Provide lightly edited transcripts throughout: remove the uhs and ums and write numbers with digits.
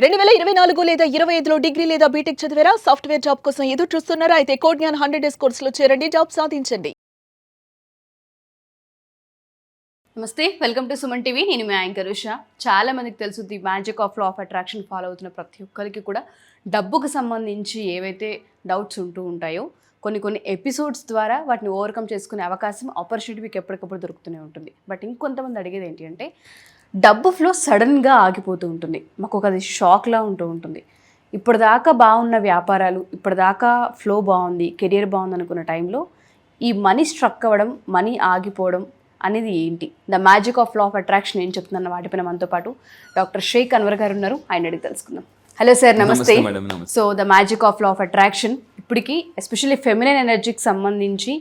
2024 లేదా 25లో డిగ్రీ లేదా బీటెక్ చదివారా? సాఫ్ట్వేర్ జాబ్ కోసం ఎదురు చూస్తున్నారా? అయితే కోడ్ జ్ఞాన్ 100 డేస్ కోర్సులో చేరండి, జాబ్ సాధించండి. నమస్తే, వెల్కమ్ టు సుమన్ టీవీ. నేను మీ యాంకర్ ఉషా. చాలా మందికి తెలుసు, the magic of law of attraction follow అవుతున్న ప్రతి ఒక్కరికి కూడా డబ్బుకు సంబంధించి ఏవైతే డౌట్స్ ఉంటూ ఉంటాయో కొన్ని ఎపిసోడ్స్ ద్వారా వాటిని ఓవర్కమ్ చేసుకునే అవకాశం, ఆపర్చునిటీ మీకు ఎప్పటికప్పుడు దొరుకుతూనే ఉంటుంది. బట్ ఇంకొంతమంది అడిగేది ఏంటి అంటే, డబ్బు ఫ్లో సడన్గా ఆగిపోతూ ఉంటుంది. మాకు అది షాక్లా ఉంటూ ఉంటుంది. ఇప్పటిదాకా బాగున్న వ్యాపారాలు, ఇప్పటిదాకా ఫ్లో బాగుంది, కెరియర్ బాగుంది అనుకున్న టైంలో ఈ మనీ స్ట్రక్ అవ్వడం, మనీ ఆగిపోవడం అనేది ఏంటి, the magic of law of attraction ఏం చెప్తుందన్న వాటిపైన మనతో పాటు డాక్టర్ షేక్ అన్వర్ గారు ఉన్నారు. ఆయన అడిగి తెలుసుకుందాం. హలో సార్, నమస్తే. So the magic of law of attraction ఇప్పటికి ఎస్పెషల్లీ ఫెమినైన్ ఎనర్జీకి సంబంధించి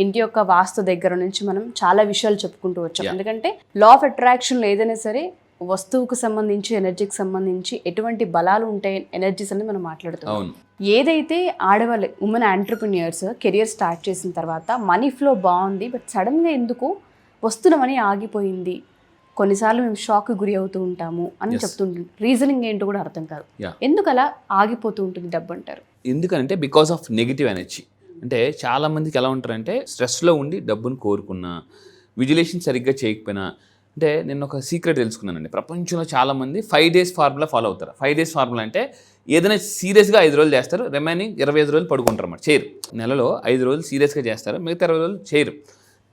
ఇంటి యొక్క వాస్తు దగ్గర నుంచి మనం చాలా విషయాలు చెప్పుకుంటూ వచ్చాం. ఎందుకంటే లా ఆఫ్ అట్రాక్షన్లో ఏదైనా సరే వస్తువుకు సంబంధించి, ఎనర్జీకి సంబంధించి ఎటువంటి బలాలు ఉంటాయి, ఎనర్జీస్ అనేది మనం మాట్లాడుతాం. ఏదైతే ఆడవాళ్ళు, ఉమెన్ ఎంటర్‌ప్రెన్యూర్స్ కెరియర్ స్టార్ట్ చేసిన తర్వాత మనీ ఫ్లో బాగుంది, బట్ సడన్గా ఎందుకు వస్తున్న మనీ ఆగిపోయింది, కొన్నిసార్లు మేము షాక్ గురి అవుతూ ఉంటాము అని చెప్తుంటాం. రీజనింగ్ ఏంటో కూడా అర్థం కాదు. ఎందుకు అలా ఆగిపోతూ ఉంటుంది డబ్బు అంటారు? ఎందుకంటే బికాస్ ఆఫ్ నెగిటివ్ ఎనర్జీ. అంటే చాలా మందికి ఎలా ఉంటారంటే, స్ట్రెస్లో ఉండి డబ్బును కోరుకున్నా, విజులేషన్ సరిగ్గా చేయకపోయినా. అంటే నేను ఒక సీక్రెట్ తెలుసుకున్నానండి. ప్రపంచంలో చాలామంది 5 days ఫార్ములా ఫాలో అవుతారు. 5 days ఫార్ములా అంటే ఏదైనా సీరియస్గా 5 రోజులు చేస్తారు, రిమైనింగ్ 25 రోజులు పడుకుంటారు అన్నమాట. చేయరు. నెలలో 5 రోజులు సీరియస్గా చేస్తారు, మిగతా 20 రోజులు చేయరు.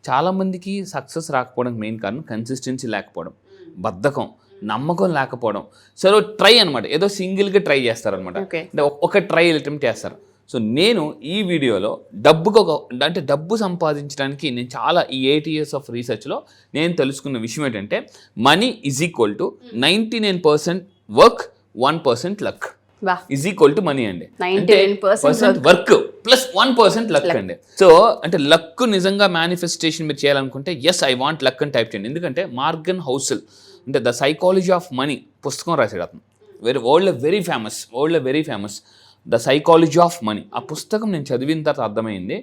చాలామందికి సక్సెస్ రాకపోవడానికి మెయిన్ కారణం కన్సిస్టెన్సీ లేకపోవడం, బద్ధకం, నమ్మకం లేకపోవడం. సరే ట్రై అనమాట, ఏదో సింగిల్గా ట్రై చేస్తారనమాట. అంటే ఒక ట్రై అటెంప్ట్ చేస్తారు. సో నేను ఈ వీడియోలో అంటే డబ్బు సంపాదించడానికి నేను చాలా ఈ 8 years ఆఫ్ రీసెర్చ్లో నేను తెలుసుకున్న విషయం ఏంటంటే, money is equal to 99% work, 1% luck is equal to money అండి. 99% వర్క్ ప్లస్ 1% లక్ అండి. సో అంటే లక్ నిజంగా మేనిఫెస్టేషన్ మీరు చేయాలనుకుంటే ఎస్ ఐ వాంట్ లక్ అని టైప్ చేయండి. ఎందుకంటే మార్గన్ హౌసెల్ అంటే ద సైకాలజీ ఆఫ్ మనీ పుస్తకం రాశాడు అతను. వరల్డ్లో very famous the psychology of money. ఆ పుస్తకం నేను చదివిన తర్వాత అర్థమైంది,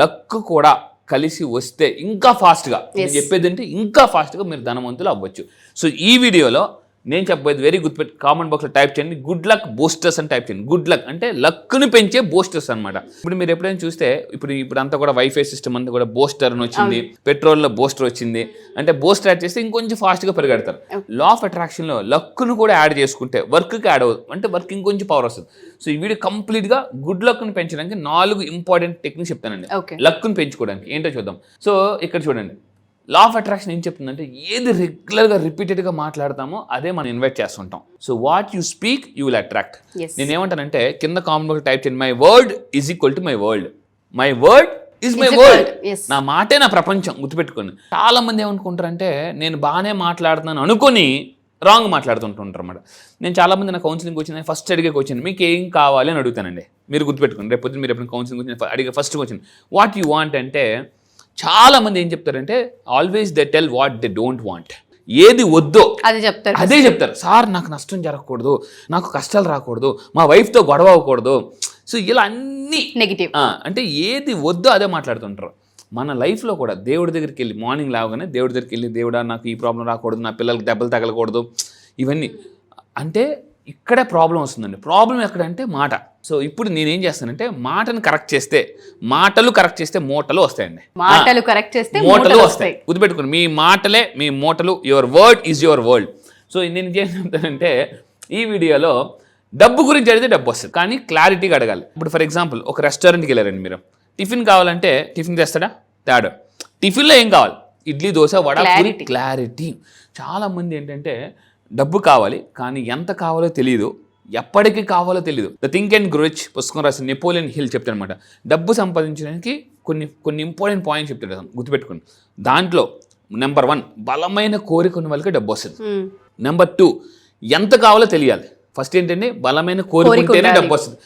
లక్ కూడా కలిసి వస్తే ఇంకా ఫాస్ట్గా, నేను చెప్పేది అంటే ఇంకా ఫాస్ట్గా మీరు ధనవంతులు అవ్వచ్చు. సో ఈ వీడియోలో నేను చెప్పేది వెరీ గుడ్. కామెంట్ బాక్స్లో టైప్ చేయండి, గుడ్ లక్ బూస్టర్స్ అని టైప్ చేయండి. గుడ్ లక్ అంటే లక్ని పెంచే బూస్టర్స్ అనమాట. ఇప్పుడు మీరు ఎప్పుడైనా చూస్తే ఇప్పుడు అంతా కూడా వైఫై సిస్టమ్ అంతా కూడా బూస్టర్ అని వచ్చింది, పెట్రోల్లో బూస్టర్ వచ్చింది. అంటే బూస్టర్ యాడ్ చేస్తే ఇంకొంచెం ఫాస్ట్గా పెరిగెడతారు. లా ఆఫ్ అట్రాక్షన్లో లక్ను కూడా యాడ్ చేసుకుంటే వర్క్కి యాడ్ అవ్వదు, అంటే వర్క్ ఇంకొంచెం పవర్ వస్తుంది. సో ఈ వీడియో కంప్లీట్గా గుడ్ లక్ని పెంచడానికి 4 ఇంపార్టెంట్ టెక్నిక్స్ చెప్తానండి లక్ను పెంచుకోవడానికి. ఏంటో చూద్దాం. సో ఇక్కడ చూడండి, లా ఆఫ్ అట్రాక్షన్ ఏం చెప్తుందంటే, ఏది రెగ్యులర్గా రిపీటెడ్గా మాట్లాడతామో అదే మనం ఇన్వైట్ చేస్తుంటాం. So what you speak you will attract. నేను ఏమంటానంటే, కింద కామెంట్ బాక్స్ టైప్ చేయండి, my word is equal to my world. My word is my world. నా మాటే నా ప్రపంచం. గుర్తుపెట్టుకోండి. చాలా మంది ఏమనుకుంటారంటే, నేను బాగానే మాట్లాడుతున్నాను అనుకొని రాంగ్ మాట్లాడుతుంటుంటారు అన్నమాట. నేను చాలామంది నా కౌన్సిలింగ్ వచ్చింది, ఫస్ట్ అడిగే క్వశ్చన్ మీకు ఏం కావాలి అని అడుగుతానండి. మీరు గుర్తుపెట్టుకోండి, రేపు పొద్దున్న మీరు ఎప్పుడు కౌన్సిలింగ్ వచ్చిన అడిగే first question what you want అంటే, చాలా మంది ఏం చెప్తారంటే, always they tell what they don't want. ఏది వద్దో అదే చెప్తారు. సార్ నాకు నష్టం జరగకూడదు, నాకు కష్టాలు రాకూడదు, మా వైఫ్తో గొడవ అవ్వకూడదు. సో ఇలా అన్ని నెగిటివ్. అంటే ఏది వద్దో అదే మాట్లాడుతుంటారు. మన లైఫ్లో కూడా దేవుడి దగ్గరికి వెళ్ళి, మార్నింగ్ లేవగానే దేవుడి దగ్గరికి వెళ్ళి, దేవుడా నాకు ఈ ప్రాబ్లం రాకూడదు, నా పిల్లలకి దెబ్బలు తగలకూడదు, ఇవన్నీ అంటే ఇక్కడే ప్రాబ్లం వస్తుందండి. ప్రాబ్లం ఎక్కడంటే మాట. సో ఇప్పుడు నేనేం చేస్తానంటే, మాటలు కరెక్ట్ చేస్తే మూటలు వస్తాయండి. మూటలు వస్తాయి. గుర్తుపెట్టుకోండి, మీ మాటలే మీ మూటలు. Your word is your world. So నేను ఏం చెప్తానంటే, ఈ వీడియోలో డబ్బు గురించి అడిగితే డబ్బు వస్తుంది, కానీ క్లారిటీగా అడగాలి. ఇప్పుడు ఫర్ ఎగ్జాంపుల్ ఒక రెస్టారెంట్కి వెళ్ళారండి మీరు, టిఫిన్ కావాలంటే టిఫిన్ తెస్తాడా? తేడా. టిఫిన్లో ఏం కావాలి? ఇడ్లీ, దోశ, వడ, పూరి. క్లారిటీ. చాలామంది ఏంటంటే, డబ్బు కావాలి కానీ ఎంత కావాలో తెలియదు, ఎప్పటికీ కావాలో తెలియదు. The think and grow rich పుస్తకం రాసిన నెపోలియన్ హిల్ చెప్తాడు అనమాట. డబ్బు సంపాదించడానికి కొన్ని ఇంపార్టెంట్ పాయింట్స్ చెప్తాడు అతను, గుర్తుపెట్టుకోండి. దాంట్లో నెంబర్ 1, బలమైన కోరిక ఉన్న వాళ్ళకి డబ్బు వస్తుంది. నెంబర్ 2, ఎంత కావాలో తెలియాలి. ఫస్ట్ ఏంటంటే, బలమైన కోరిక ఉంటేనే డబ్బు వస్తుంది.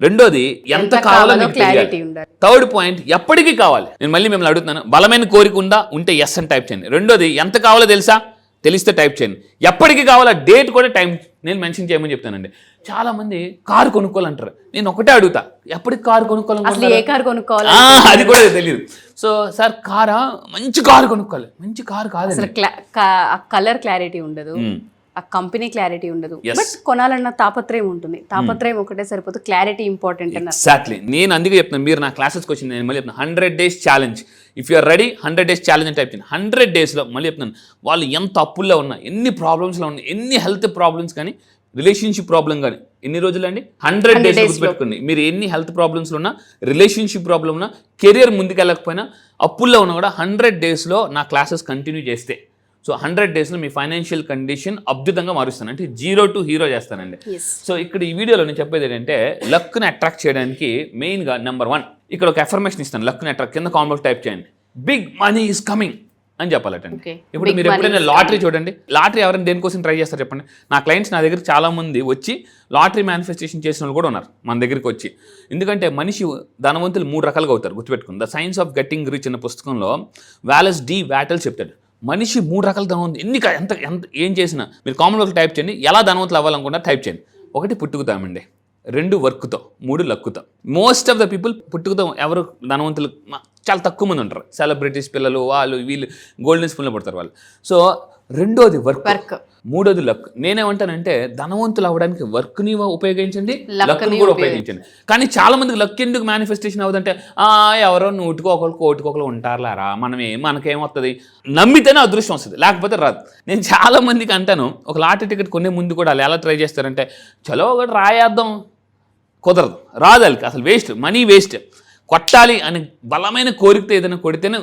రెండోది, ఎంత కావాలో మీకు తెలియాలి. థర్డ్ పాయింట్, ఎప్పటికీ కావాలి. నేను మళ్ళీ మిమ్మల్ని అడుగుతున్నాను, బలమైన కోరిక ఉంటే ఎస్ అని టైప్ చేయండి. రెండోది, ఎంత కావాలో తెలిస్తే టైప్ చేయండి. ఎప్పటికీ కావాలా, డేట్ కూడా టైం నేను మెన్షన్ చేయమని చెప్తానండి. చాలా మంది కారు కొనుక్కోవాలంటారు. నేను ఒకటే అడుగుతా, ఎప్పటికి కారు కొనుక్కోవాలి, అది కూడా తెలియదు. సో సార్ కారా, మంచి కారు కొనుక్కోవాలి. మంచి కారు కాదు, కలర్ క్లారిటీ ఉండదు, ఆ కంపెనీ క్లారిటీ ఉండదు, Yes. బట్ కొనాలన్న తాపత్రయం ఉంటుంది. తాపత్రయం ఒకటే సరిపోతుంది, క్లారిటీ ఇంపార్టెంట్ అన్నారు. ఎగ్జాక్ట్లీ. నేను అందుకే చెప్తున్నాను, మీరు నా క్లాసెస్కి వచ్చింది, నేను మళ్ళీ చెప్తున్నాను 100 days challenge. If you are ready 100 days challenge అని టైప్ చేయండి. 100 daysలో మళ్ళీ చెప్తున్నాను, వాళ్ళు ఎంత అప్పుల్లో ఉన్నా, ఎన్ని ప్రాబ్లమ్స్లో ఉన్నా, ఎన్ని హెల్త్ ప్రాబ్లమ్స్ కానీ, రిలేషన్షిప్ ప్రాబ్లం కానీ, ఎన్ని రోజులు అండి 100 days గుర్తుపెట్టుకోండి. మీరు ఎన్ని హెల్త్ ప్రాబ్లమ్స్లో ఉన్నా, రిలేషన్షిప్ ప్రాబ్లం ఉన్నా, కెరియర్ ముందుకెళ్ళకపోయినా, అప్పుల్లో ఉన్నా కూడా 100 daysలో నా క్లాసెస్ కంటిన్యూ చేస్తే, సో 100 daysలో మీ ఫైనాన్షియల్ కండిషన్ అద్భుతంగా మారుస్తాను, అంటే 0 to hero చేస్తానండి. Yes. సో ఇక్కడ ఈ వీడియోలో నేను చెప్పేది ఏంటంటే, లక్ని అట్రాక్ట్ చేయడానికి మెయిన్గా నెంబర్ 1 ఇక్కడ ఒక ఎఫర్మేషన్ ఇస్తాను. లక్ని అట్రాక్ట్ కింద కామెంట్ టైప్ చేయండి, బిగ్ మనీ ఈజ్ కమింగ్ అని చెప్పాలటండి. Okay. ఇప్పుడు Big మీరు money ఎప్పుడైనా is లాటరీ చూడండి, లాటరీ ఎవరైనా దేనికోసం ట్రై చేస్తారు చెప్పండి. నా క్లయింట్స్ నా దగ్గర చాలా మంది వచ్చి లాటరీ మేనిఫెస్టేషన్ చేసిన వాళ్ళు కూడా ఉన్నారు మన దగ్గరికి వచ్చి. ఎందుకంటే మనిషి ధనవంతులు 3 రకాలుగా అవుతారు, గుర్తుపెట్టుకుని. The science of getting rich అనే పుస్తకంలో వాలెస్ డి వాటల్ చెప్తాడు, మనిషి 3 రకాల ధనవంతులు. ఎంత ఏం చేసినా మీరు కామన్లోకి టైప్ చేయండి, ఎలా ధనవంతులు అవ్వాలనుకున్నా టైప్ చేయండి. 1 పుట్టుకుతామండి, 2 వర్క్తో, 3 లక్కుతో. మోస్ట్ ఆఫ్ ద పీపుల్ పుట్టుకుతో ఎవరు ధనవంతులు చాలా తక్కువ మంది ఉంటారు. సెలబ్రిటీస్ పిల్లలు, వాళ్ళు వీళ్ళు గోల్డెన్ స్పూన్లో పడతారు వాళ్ళు. సో 2వది వర్క్, 3వది లక్. నేనేమంటానంటే ధనవంతులు అవ్వడానికి వర్క్ని ఉపయోగించండి, లక్ని కూడా ఉపయోగించండి. కానీ చాలా మందికి లక్ ఎందుకు మేనిఫెస్టేషన్ అవుతుందంటే, ఎవరో 100 కోటికొకరు ఉంటారులారా, మనకేమవుతుంది, నమ్మితేనే అదృష్టం వస్తుంది, లేకపోతే రాదు. నేను చాలా మందికి అంటాను, ఒక లాటరీ టికెట్ కొనే ముందు కూడా వాళ్ళు ఎలా ట్రై చేస్తారంటే, చలో ఒకటి రాయేద్దాం, కుదరదు, రాదు వాళ్ళకి, అసలు వేస్ట్, మనీ వేస్ట్. కొట్టాలి అని బలమైన కోరికతో ఏదైనా కొడితేనే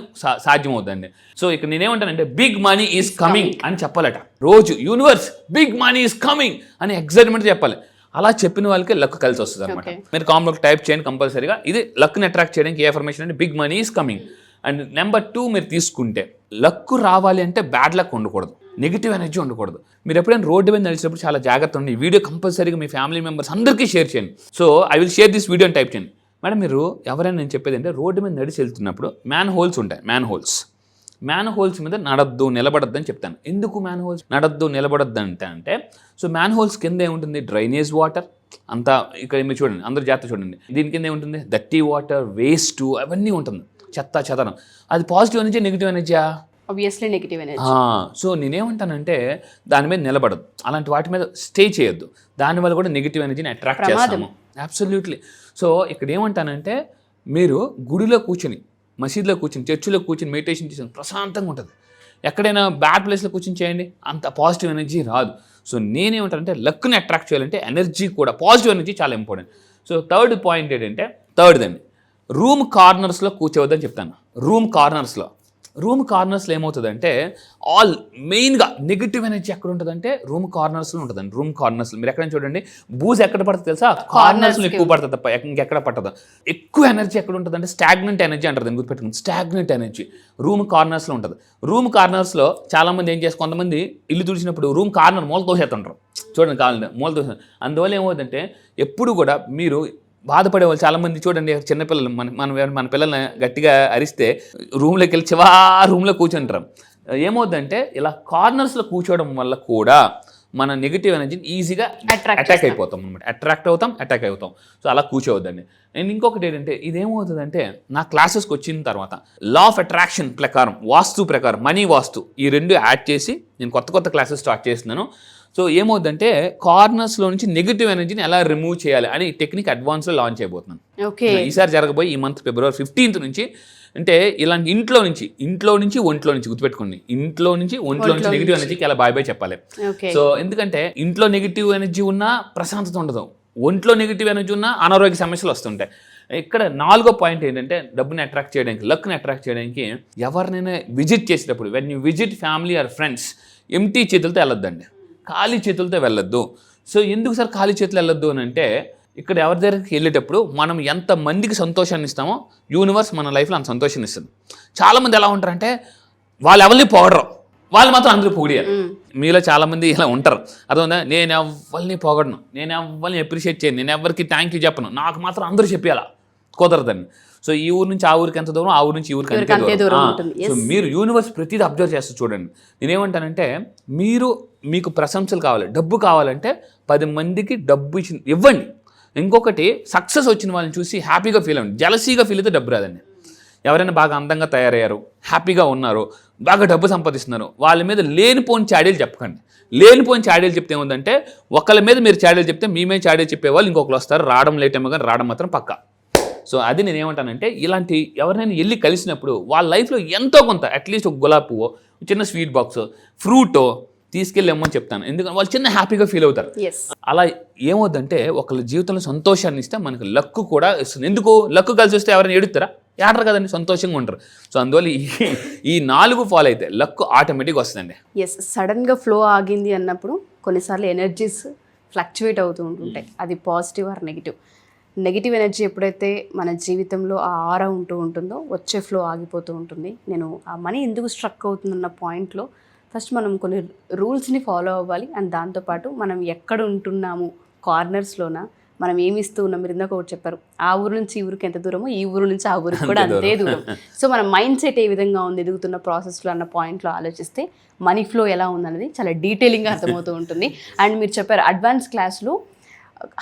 సాధ్యమవుతుందండి. సో ఇక్కడ నేనేమంటానంటే, బిగ్ మనీ ఈజ్ కమింగ్ అని చెప్పాలట రోజు. Universe big money is coming అని ఎగ్జైట్మెంట్ చెప్పాలి. అలా చెప్పిన వాళ్ళకి లక్ కలిసి వస్తుంది అనమాట. మీరు కామెంట్లోకి టైప్ చేయండి కంపల్సరీగా. ఇది లక్ని అట్రాక్ట్ చేయడానికి ఏ ఇన్ఫర్మేషన్ అంటే, big money is coming. And number 2 మీరు తీసుకుంటే, లక్ రావాలి అంటే బ్యాడ్ లక్ ఉండకూడదు, నెగిటివ్ ఎనర్జీ ఉండకూడదు. మీరు ఎప్పుడైనా రోడ్డు మీద నడిచినప్పుడు చాలా జాగ్రత్త ఉండి, ఈ వీడియో కంపల్సరీగా మీ ఫ్యామిలీ మెంబర్స్ అందరికీ షేర్ చేయండి. So I will share this video అని టైప్ చేయండి. మేడం మీరు ఎవరైనా, నేను చెప్పేది అంటే, రోడ్డు మీద నడిచి వెళ్తున్నప్పుడు మ్యాన్ హోల్స్ ఉంటాయి. మ్యాన్ హోల్స్ మీద నడద్దు, నిలబడద్దు అని చెప్తాను. ఎందుకు మ్యాన్ హోల్స్ నడద్దు, నిలబడద్దు అంటే, సో మ్యాన్ హోల్స్ కింద ఏముంటుంది, డ్రైనేజ్ వాటర్ అంతా. ఇక్కడ మీరు చూడండి, అందరూ జాగ్రత్త చూడండి, దీని కింద ఏముంటుంది, దట్టి వాటర్, వేస్ట్, అవన్నీ ఉంటుంది, చెత్తం. అది పాజిటివ్ ఎనర్జీ, నెగిటివ్ ఎనర్జీయా? Obviously negative energy. సో నేనేమంటానంటే, దాని మీద నిలబడదు, అలాంటి వాటి మీద స్టే చేయొద్దు. దానివల్ల కూడా నెగిటివ్ ఎనర్జీని అట్రాక్ట్ చేస్తాము. అబ్సల్యూట్లీ. సో ఇక్కడ ఏమంటానంటే, మీరు గుడిలో కూర్చొని, మసీదులో కూర్చొని, చర్చిలో కూర్చొని మెడిటేషన్ చేసిన ప్రశాంతంగా ఉంటుంది. ఎక్కడైనా బ్యాడ్ ప్లేస్లో కూర్చొని చేయండి, అంత పాజిటివ్ ఎనర్జీ రాదు. సో నేనేమంటానంటే, లక్ని అట్రాక్ట్ చేయాలంటే ఎనర్జీ కూడా, పాజిటివ్ ఎనర్జీ చాలా ఇంపార్టెంట్. సో థర్డ్ పాయింట్ ఏంటంటే, థర్డ్దండి, రూమ్ కార్నర్స్లో కూర్చోవద్దని చెప్తాను. రూమ్ కార్నర్స్లో ఏమవుతుందంటే, ఆల్ మెయిన్గా నెగిటివ్ ఎనర్జీ ఎక్కడ ఉంటుందంటే రూమ్ కార్నర్స్లో ఉంటుందండి. రూమ్ కార్నర్స్లో మీరు ఎక్కడైనా చూడండి, బూజ్ ఎక్కడ పడుతుంది తెలుసా, కార్నర్స్లో ఎక్కువ పడుతుంది తప్ప ఇంకెక్కడ పట్టదు. ఎక్కువ ఎనర్జీ ఎక్కడ ఉంటుందంటే, స్టాగ్నెంట్ ఎనర్జీ అంటారు, దాన్ని గుర్తుపెట్టుకుంది. స్టాగ్నెంట్ ఎనర్జీ రూమ్ కార్నర్స్లో ఉంటుంది. రూమ్ కార్నర్స్లో చాలామంది ఏం చేస్తారు, కొంతమంది ఇల్లు తుడిచినప్పుడు రూమ్ కార్నర్ మూల తోసేస్తుంటారు, చూడండి, కావాలంటే మూల తోసేస్తారు. అందువల్ల ఏమవుతుందంటే, ఎప్పుడు కూడా మీరు బాధపడే వాళ్ళు చాలామంది చూడండి, చిన్నపిల్లలు మన పిల్లల్ని గట్టిగా అరిస్తే రూమ్లోకి వెళ్ళి రూమ్లో కూర్చుంటారు. ఏమవుతుందంటే, ఇలా కార్నర్స్లో కూర్చోవడం వల్ల కూడా మన నెగిటివ్ ఎనర్జీని ఈజీగా అటాక్ అయిపోతాం అనమాట. అటాక్ అవుతాం. సో అలా కూర్చోవద్దండి. నేను ఇంకొకటి ఏంటంటే, ఇదేమవుతుందంటే, నా క్లాసెస్కి వచ్చిన తర్వాత లా ఆఫ్ అట్రాక్షన్ ప్రకారం, వాస్తు ప్రకారం, మనీ వాస్తు, ఈ 2 యాడ్ చేసి నేను కొత్త క్లాసెస్ స్టార్ట్ చేస్తున్నాను. సో ఏమవుతుందంటే, కార్నర్స్లో నుంచి నెగిటివ్ ఎనర్జీని ఎలా రిమూవ్ చేయాలి అని టెక్నిక్ అడ్వాన్స్లో లాంచ్ చేయబోతున్నాను. ఈసారి జరగబోయి ఈ మంత్ February 15th నుంచి. అంటే ఇలాంటి ఇంట్లో నుంచి ఒంట్లో నుంచి, గుర్తుపెట్టుకోండి, ఇంట్లో నుంచి ఒంట్లో నుంచి నెగిటివ్ ఎనర్జీకి ఎలా బాయ్ చెప్పాలి. సో ఎందుకంటే, ఇంట్లో నెగిటివ్ ఎనర్జీ ఉన్నా ప్రశాంతత ఉండదు, ఒంట్లో నెగిటివ్ ఎనర్జీ ఉన్నా అనారోగ్య సమస్యలు వస్తుంటాయి. ఇక్కడ 4వ పాయింట్ ఏంటంటే, డబ్బుని అట్రాక్ట్ చేయడానికి, లక్ని అట్రాక్ట్ చేయడానికి, ఎవరినైనా విజిట్ చేసేటప్పుడు, when you visit family or friends, empty చేతులతో వెళ్ళొద్దండి, ఖాళీ చేతులతో వెళ్ళొద్దు. సో ఎందుకు సార్ ఖాళీ చేతులు వెళ్ళొద్దు అని అంటే, ఇక్కడ ఎవరి దగ్గరికి వెళ్ళేటప్పుడు మనం ఎంత మందికి సంతోషాన్ని ఇస్తామో, యూనివర్స్ మన లైఫ్లో అంత సంతోషాన్ని ఇస్తుంది. చాలామంది ఎలా ఉంటారంటే, వాళ్ళు ఎవరిని పొగడరు, వాళ్ళు మాత్రం అందరూ పొగిడారు. మీలో చాలామంది ఇలా ఉంటారు. అదొందా, నేను ఎవరిని పొగడను, నేను ఎవరిని అప్రిషియేట్ చేయను, నేను ఎవరికి థ్యాంక్ యూ చెప్పను, నాకు మాత్రం అందరూ చెప్పేయాలా, కుదరదండి. సో ఈ ఊరు నుంచి ఆ ఊరికి ఎంత దూరం, ఆ ఊరు నుంచి ఈ ఊరికి అంతే దూరం. సో మీరు యూనివర్స్ ప్రతిదీ అబ్జర్వ్ చేస్తూ చూడండి. నేనేమంటానంటే, మీకు ప్రశంసలు కావాలి, డబ్బు కావాలంటే 10 మందికి డబ్బు ఇవ్వండి. ఇంకొకటి, సక్సెస్ వచ్చిన వాళ్ళని చూసి హ్యాపీగా ఫీల్ అవ్వండి. జలసీగా ఫీల్ అయితే డబ్బు రాదండి. ఎవరైనా బాగా అందంగా తయారయ్యారు, హ్యాపీగా ఉన్నారు, బాగా డబ్బు సంపాదిస్తున్నారు, వాళ్ళ మీద లేనిపోని చాడీలు చెప్పకండి. లేనిపోని చాడీలు చెప్తే ఏముందంటే ఒకళ్ళ మీద మీరు చాడీలు చెప్తే మీ మీద చాడీలు చెప్పేవాళ్ళు ఇంకొకరు వస్తారు, రావడం లేట్ ఏమో కానీ రావడం మాత్రం పక్కా. సో అది నేను ఏమంటానంటే ఇలాంటి ఎవరినైనా వెళ్ళి కలిసినప్పుడు వాళ్ళ లైఫ్లో ఎంతో కొంత అట్లీస్ట్ ఒక గులాబీ పువ్వు, చిన్న స్వీట్ బాక్స్, ఫ్రూటో తీసుకెళ్ళేమని చెప్తాను. ఎందుకంటే వాళ్ళు చిన్న హ్యాపీగా ఫీల్ అవుతారు. అలా ఏమవుద్దంటే ఒకళ్ళ జీవితంలో సంతోషాన్ని ఇస్తే మనకు లక్కు కూడా ఇస్తుంది. ఎందుకు లక్కు కలిసి వస్తే ఎవరైనా ఏడుస్తారా? ఏడరు కదండి, సంతోషంగా ఉంటారు. సో అందువల్ల ఈ 4 ఫాలో అయితే లక్కు ఆటోమేటిక్గా వస్తుందండి. సడన్గా ఫ్లో ఆగింది అన్నప్పుడు కొన్నిసార్లు ఎనర్జీస్ ఫ్లక్చువేట్ అవుతూ ఉంటుంటాయి. అది పాజిటివ్ ఆర్ నెగిటివ్ ఎనర్జీ ఎప్పుడైతే మన జీవితంలో ఆ ఆరా ఉంటూ ఉంటుందో వచ్చే ఫ్లో ఆగిపోతూ ఉంటుంది. నేను ఆ మనీ ఎందుకు స్ట్రక్ అవుతుందన్న పాయింట్లో ఫస్ట్ మనం కొన్ని రూల్స్ని ఫాలో అవ్వాలి. అండ్ దాంతోపాటు మనం ఎక్కడ ఉంటున్నాము, కార్నర్స్లోన మనం ఏమి ఇస్తూ ఉన్నాం. మీరు ఇందాక ఒకటి చెప్పారు, ఆ ఊరు నుంచి ఈ ఊరికి ఎంత దూరమో ఈ ఊరు నుంచి ఆ ఊరికి కూడా అంతే దూరం. సో మన మైండ్ సెట్ ఏ విధంగా ఉంది ఎదుగుతున్న ప్రాసెస్లో అన్న పాయింట్లో ఆలోచిస్తే మనీ ఫ్లో ఎలా ఉందనేది చాలా డీటెయిలింగ్గా అర్థమవుతూ ఉంటుంది. అండ్ మీరు చెప్పారు అడ్వాన్స్ క్లాస్లో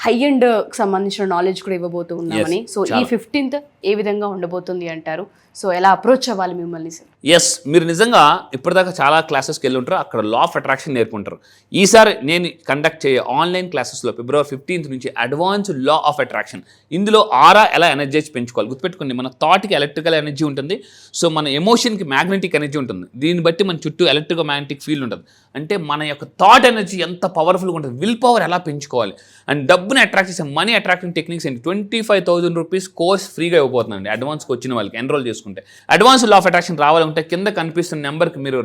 హై అండ్ సంబంధించిన నాలెడ్జ్ కూడా ఇవ్వబోతూ ఉన్నామని. సో ఈ 15th ఏ విధంగా ఉండబోతుంది అంటారు? సో ఎలా అప్రోచ్ అవ్వాలి మిమ్మల్ని సార్? ఎస్, మీరు నిజంగా ఇప్పటిదాకా చాలా క్లాసెస్కి వెళ్ళి ఉంటారు, అక్కడ లా ఆఫ్ అట్రాక్షన్ నేర్పుంటారు. ఈసారి నేను కండక్ట్ చేయే ఆన్లైన్ క్లాసెస్లో February 15th నుంచి అడ్వాన్స్ లా ఆఫ్ అట్రాక్షన్. ఇందులో ఆరా ఎలా ఎనర్జైజ్ పెంచుకోవాలి. గుర్తుపెట్టుకోండి, మన థాట్కి ఎలక్ట్రికల్ ఎనర్జీ ఉంటుంది, సో మన ఎమోషన్కి మ్యాగ్నెటిక్ ఎనర్జీ ఉంటుంది. దీన్ని బట్టి మన చుట్టూ ఎలక్ట్రికల్ మ్యాగ్నెటిక్ ఫీల్డ్ ఉంటుంది. అంటే మన యొక్క థాట్ ఎనర్జీ ఎంత పవర్ఫుల్గా ఉంటుంది, విల్ పవర్ ఎలా పెంచుకోవాలి. అండ్ డబ్బుని అట్రాక్ట్ చేసే మనీ అట్రాక్టింగ్ టెక్నిక్స్ ఏంటి, 25,000 రూపీస్ కోర్స్ ఫ్రీగా ఇవ్వబోతుందండి అడ్వాన్స్కి వచ్చిన వాళ్ళకి ఎన్రోల్ చేసుకుంటే. అడ్వాన్స్ లా ఆఫ్ అట్రాక్షన్ రావాలంటే కింద కనిపిస్తున్న నెంబర్కి మీరు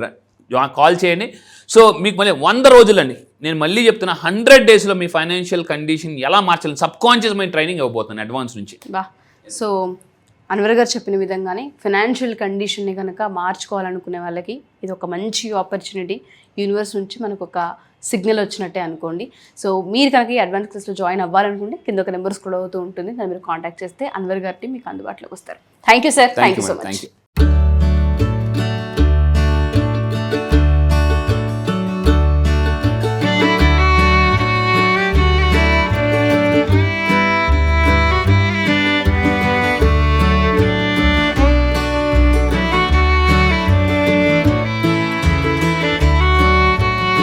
కాల్ చేయండి. సో మీకు మళ్ళీ 100 రోజులండి, నేను మళ్ళీ చెప్తున్నా 100 డేస్లో మీ ఫైనాన్షియల్ కండిషన్ ఎలా మార్చాలి సబ్ కాన్షియస్ మైండ్ ట్రైనింగ్ ఇవ్వబోతుంది అడ్వాన్స్ నుంచి. సో అన్వర్ గారు చెప్పిన విధంగానే ఫైనాన్షియల్ కండిషన్ని కనుక మార్చుకోవాలనుకునే వాళ్ళకి ఇది ఒక మంచి ఆపర్చునిటీ. యూనివర్స్ నుంచి మనకు ఒక సిగ్నల్ వచ్చినట్టే అనుకోండి. సో మీరు కనుక ఈ అడ్వాన్స్ క్లాస్లో జాయిన్ అవ్వాలనుకుంటే కింద ఒక నెంబర్ స్క్రోల్ అవుతూ ఉంటుంది, దాన్ని మీరు కాంటాక్ట్ చేస్తే అన్వర్ గారి మీకు అందుబాటులోకి వస్తారు. Thank you sir, thank you so much.